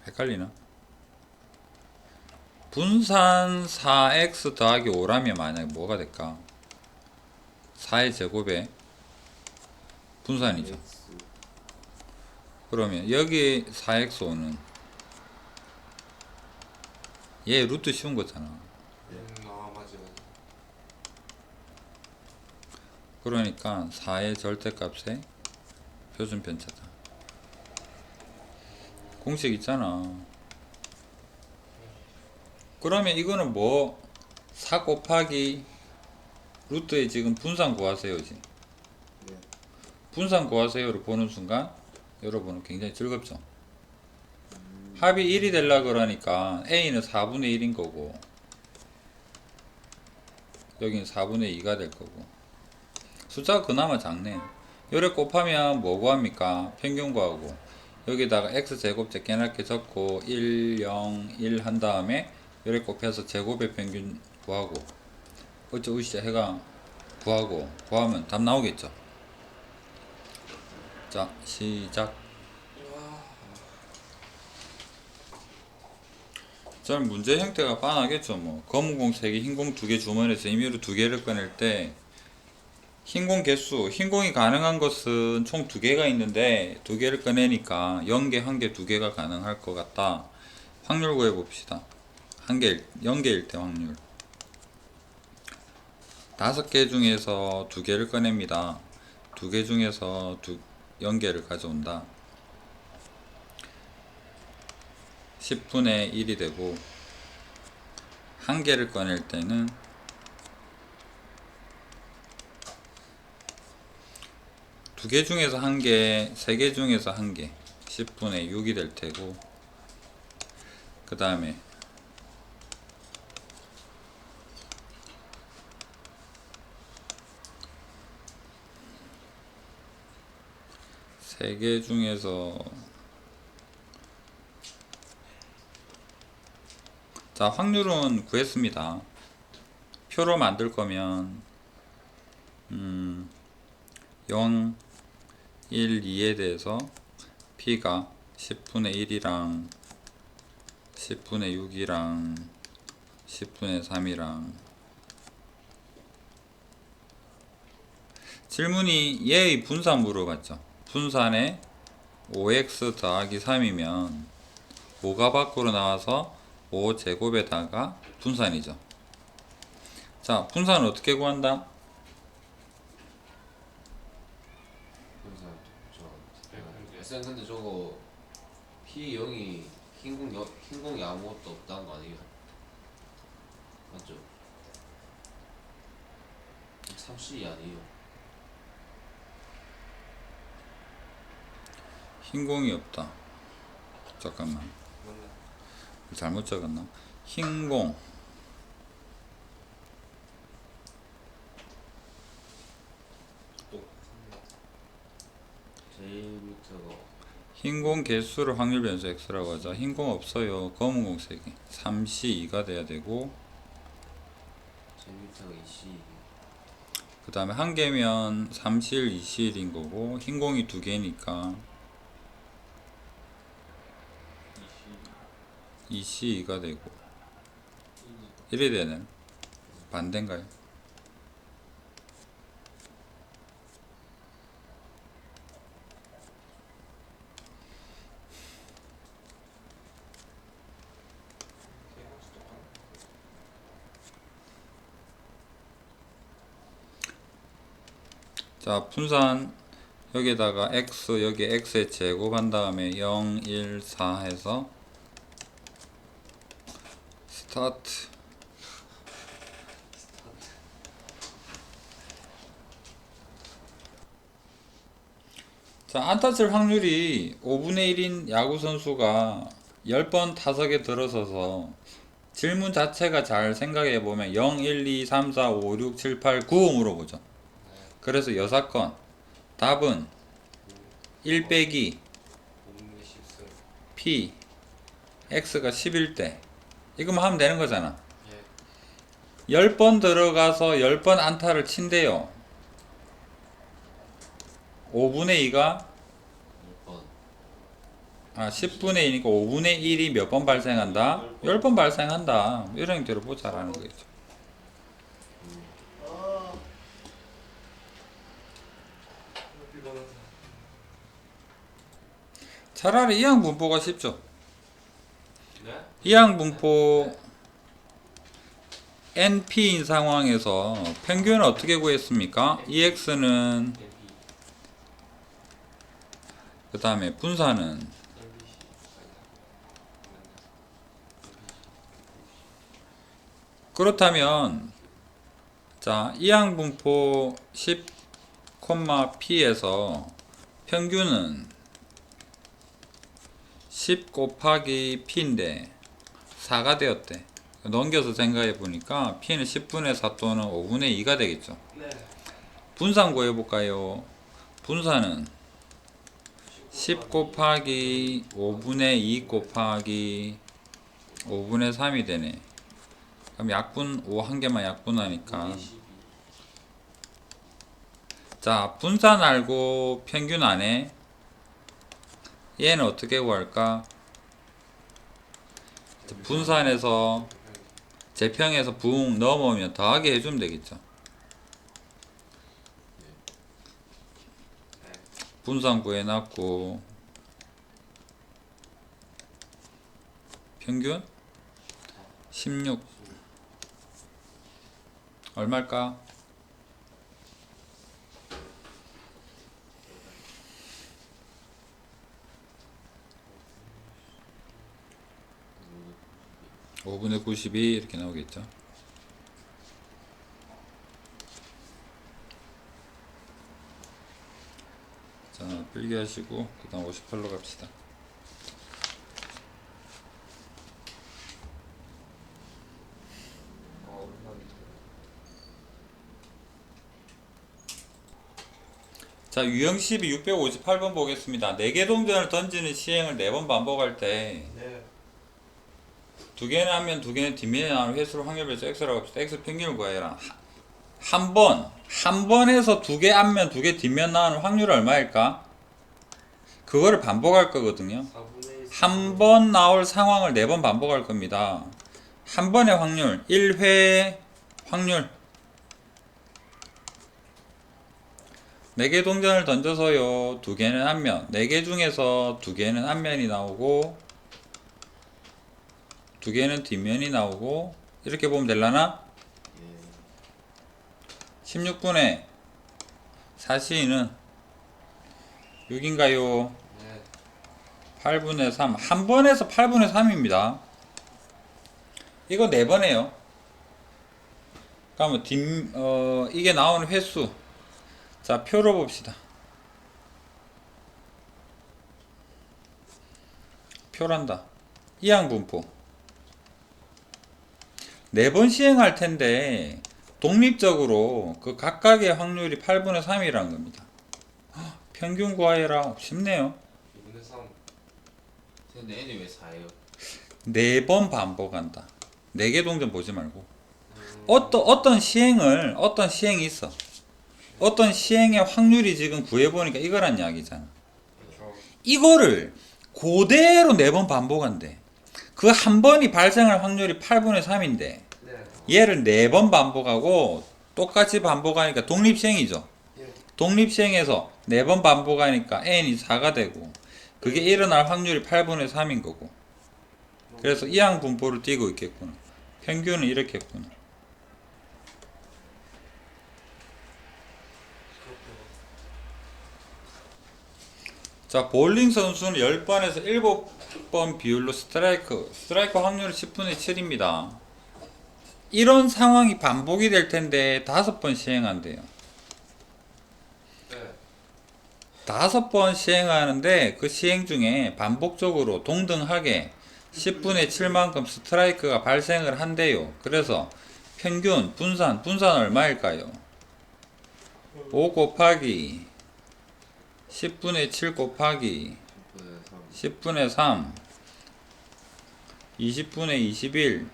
헷갈리나? 분산 4x 더하기 5라면 만약에 뭐가 될까? 4의 제곱에 분산이죠. X. 그러면 여기 4x5는 얘 루트 씌운 거잖아. 아 맞아. 그러니까 4의 절대값의 표준 편차다. 공식 있잖아. 그러면 이거는 뭐 4 곱하기 루트에 지금 분산 구하세요지. 네. 분산 구하세요를 보는 순간 여러분은 굉장히 즐겁죠. 합이 1이 되려 그러니까 A는 4분의 1인 거고 여기는 4분의 2가 될 거고 숫자가 그나마 작네. 요래 곱하면 뭐 구합니까? 평균 구하고 여기다가 x제곱 적게낮게 적고 1, 0, 1 한 다음에 요래 곱해서 제곱의 평균 구하고 어쩌우시자 해가 구하고 구하면 답 나오겠죠. 자 시작. 저는 문제 형태가 빤하겠죠. 뭐 검은공 3개, 흰공 2개 주머니에서 임의로 2개를 꺼낼 때 흰공 개수, 흰공이 가능한 것은 총 2개가 있는데 2개를 꺼내니까 0개, 1개, 2개가 가능할 것 같다. 확률 구해봅시다. 0개일 때 확률 5개 중에서 2개를 꺼냅니다. 2개 중에서 0개를 가져온다. 10분의 1이 되고 1개를 꺼낼 때는 2개 중에서 1개, 3개 중에서 1개 10분의 6이 될 테고 그 다음에 세 개 중에서 자 확률은 구했습니다. 표로 만들 거면 0, 1, 2에 대해서 P가 10분의 1이랑 10분의 6이랑 10분의 3이랑 질문이 얘의 분산 물어봤죠. 분산에 5x 더하기 3이면 5가 밖으로 나와서 5제곱에다가 분산이죠. 자 분산은 어떻게 구한다? 분산 쌤 근데 저거 P0이 흰공이 아무것도 없다는 거 아니에요? 맞죠? 3C 아니에요? 흰공이 없다. 잠깐만 맞네. 잘못 적었나? 흰공 또. 제일 밑에가 흰공 개수를 확률 변수 x라고 하자. 흰공 없어요. 검은공 3개 3c 2가 돼야 되고 제일 밑에가 2C 그 다음에 1개면 3cl 2cl인 거고 흰공이 2개니까 2c2가 되고 1이 되는 반대인가요? 자 분산 여기다가 x 여기 x의 제곱 한 다음에 0, 1, 4 해서 스타트. 자 안타 칠 확률이 5분의 1인 야구 선수가 10번 타석에 들어서서 질문 자체가 잘 생각해 보면 0, 1, 2, 3, 4, 5, 6, 7, 8, 9 물어보죠. 그래서 6건 답은 1 빼기 옴니 10승. P X가 11대 이거만 하면 되는 거잖아. 예. 10번 들어가서 10번 안타를 친대요. 5분의 2가 10번 10분의 2니까 5분의 1이 몇 번 발생한다? 10번 발생한다. 이런 형태로 보자라는 거겠죠. 차라리 이항분포가 쉽죠. 네? 이항분포 NP인 상황에서 평균을 어떻게 구했습니까? EX는 MP, 그 다음에 분산은 MPC. 그렇다면 자 이항분포 10, P에서 평균은 10 곱하기 P인데 4가 되었대. 넘겨서 생각해 보니까 P는 10분의 4 또는 5분의 2가 되겠죠. 네. 분산 구해볼까요? 분산은 10 곱하기 5분의 2 곱하기 5분의 3이 되네. 그럼 약분 5 한 개만 약분하니까 12. 자 분산 알고 평균 안에 얘는 어떻게 구할까? 분산해서 제평에서 붕 넘어오면 더하기 해주면 되겠죠. 분산 구해놨고 평균 16 얼마일까? 오 5분의 92 이렇게 나오겠죠. 자 필기하시고 그 다음 58로 갑시다. 자 유형 12 658번 보겠습니다. 4개 동전을 던지는 시행을 4번 반복할 때 네. 두 개는 앞면 두 개는 뒷면에 나오는 횟수를 확률별로 x라고 합시다. x 평균을 구하여라. 한 번에서 두 개 앞면 두 개 뒷면 나오는 확률이 얼마일까? 그거를 반복할 거거든요. 4분의 1. 한 번 나올 상황을 4번 반복할 겁니다. 한 번의 확률 1회 확률 4개 동전을 던져서요 두 개는 앞면 4개 중에서 두 개는 앞면이 나오고 두 개는 뒷면이 나오고 이렇게 보면 될라나? 16분의 4시는 6인가요? 네. 8분의 3 한 번에서 8분의 3입니다. 이거 4번에요. 그러면 이게 나오는 횟수 자 표로 봅시다. 표란다. 이항분포 4번 시행할 텐데 독립적으로 그 각각의 확률이 8분의 3이라는 겁니다. 평균 구하해라. 쉽네요. 2분의 3. 근데 n이 왜 4예요? 4번 반복한다. 4개 동전 보지 말고 어떤 시행이 있어. 어떤 시행의 확률이 지금 구해보니까 이거란 이야기잖아. 그렇죠. 이거를 그대로 4번 반복한대. 그 한 번이 발생할 확률이 8분의 3인데 네. 얘를 4번 반복하고 똑같이 반복하니까 독립시행이죠. 예. 독립시행에서 4번 반복하니까 n이 4가 되고 그게 일어날 확률이 8분의 3인 거고 그래서 이항분포를 띄고 있겠구나. 평균은 이렇게 했구나. 자 볼링 선수는 10번에서 7번 비율로 스트라이크 확률은 10분의 7입니다. 이런 상황이 반복이 될 텐데 5번 시행한대요. 네. 5번 시행하는데 그 시행 중에 반복적으로 동등하게 10분의 7만큼 스트라이크가 발생을 한대요. 그래서 평균 분산 얼마일까요? 5 곱하기 10분의 7 곱하기 10분의 3 20분의 21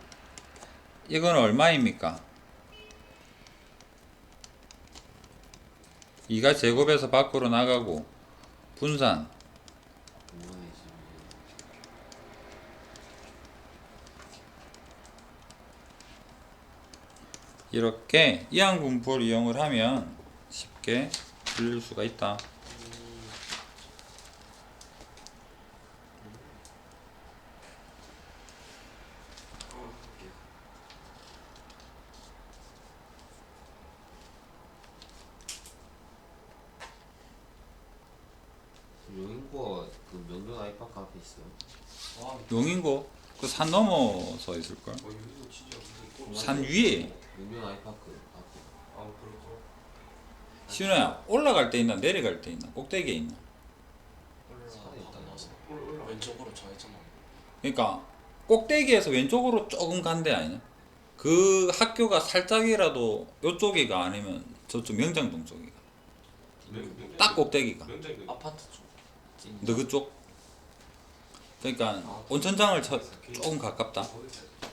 이건 얼마입니까? 2가 제곱해서 밖으로 나가고 분산 이렇게 이항분포를 이용을 하면 쉽게 풀릴 수가 있다. 용인고 그 명동 아이파크 앞에 있어요. 아, 용인고 그 산 넘어서 있을걸? 이거 진짜 무슨 산 위에. 명동 아이파크 앞에. 아, 그렇죠. 시윤아야, 올라갈 때 있나 내려갈 때 있나 꼭대기에 있나? 산에 있다 나서. 왼쪽으로 좌회전. 그러니까 꼭대기에서 왼쪽으로 조금 간데 아니냐? 그 학교가 살짝이라도 요쪽이가 아니면 저쪽 명장동 쪽이가 딱 꼭대기가 명장도 아파트 쪽. 너 그쪽? 그러니까 온천장을 조금 가깝다.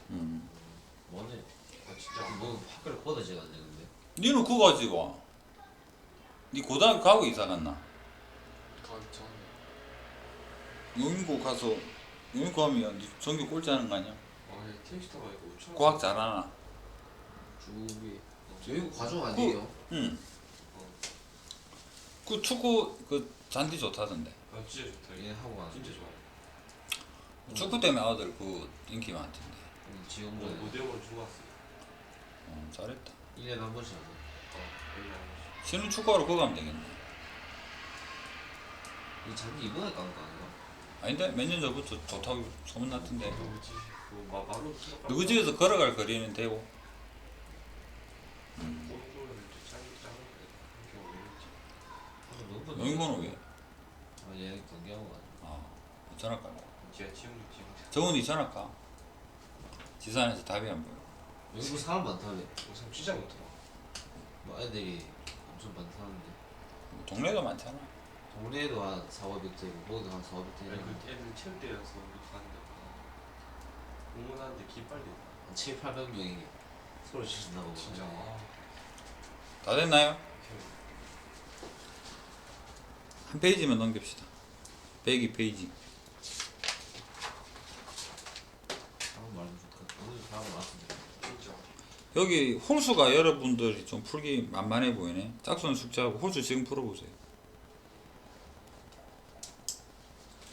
뭐네? 아, 진짜. 너 학교를 뻗어지가 안 되는데. 니는 그거 가지고 니 고등학교 가고 이사 갔나? 가죠. 용인고 가서 용인고 하면 니 전교 꼴찌하는 거 아니야? 아, 택시타가 이거 5천 원. 과학 잘하나? 주위. 여기 과정 아니에요? 응. 그 축구 그 잔디 좋다던데. 아, 진짜 좋다. 얘 하고 가는. 진짜 좋아. 축구 때문에 아들 그 인기 많던데. 지원전에 5대5로 주고 왔어. 잘했다. 1년에 한 번씩 하고. 여기 한 번씩. 신은 축구하러 그거 하면 되겠네. 이 잔디 이번에 깐거 아닌가? 아닌데 몇 년 전부터 좋다고 소문 났던데. 누구지? 그 마루 누구 집에서 걸어갈 거리는 되고. 오른쪽으로 이렇게 작은 거 이렇게 오르지. 용인고는 왜? 아 얘 경기하고 가네. 전학 가. 지하 치우는 지금. 정훈이 전학 가. 지산에서 답이 안 보여. 여기 사람 많다네. 우선 진짜 못하나. 뭐 애들이 엄청 많다는데. 동네도 많잖아. 동네에도 한 4, 500대 있고 거기도 한 4, 500대 아니, 있고 그 애들 체육 때여서 우리 가는데 공문하는데 기 빨리. 한 7, 800명이 서로 지신다고. 진짜. 아, 다 됐나요? 오케이. 한 페이지만 넘깁시다. 102페이지. 사람 말도 좋다. 오늘 사람 많은데. 진짜. 여기 홀수가 여러분들이 좀 풀기 만만해 보이네. 짝수는 숙제하고 홀수 지금 풀어보세요.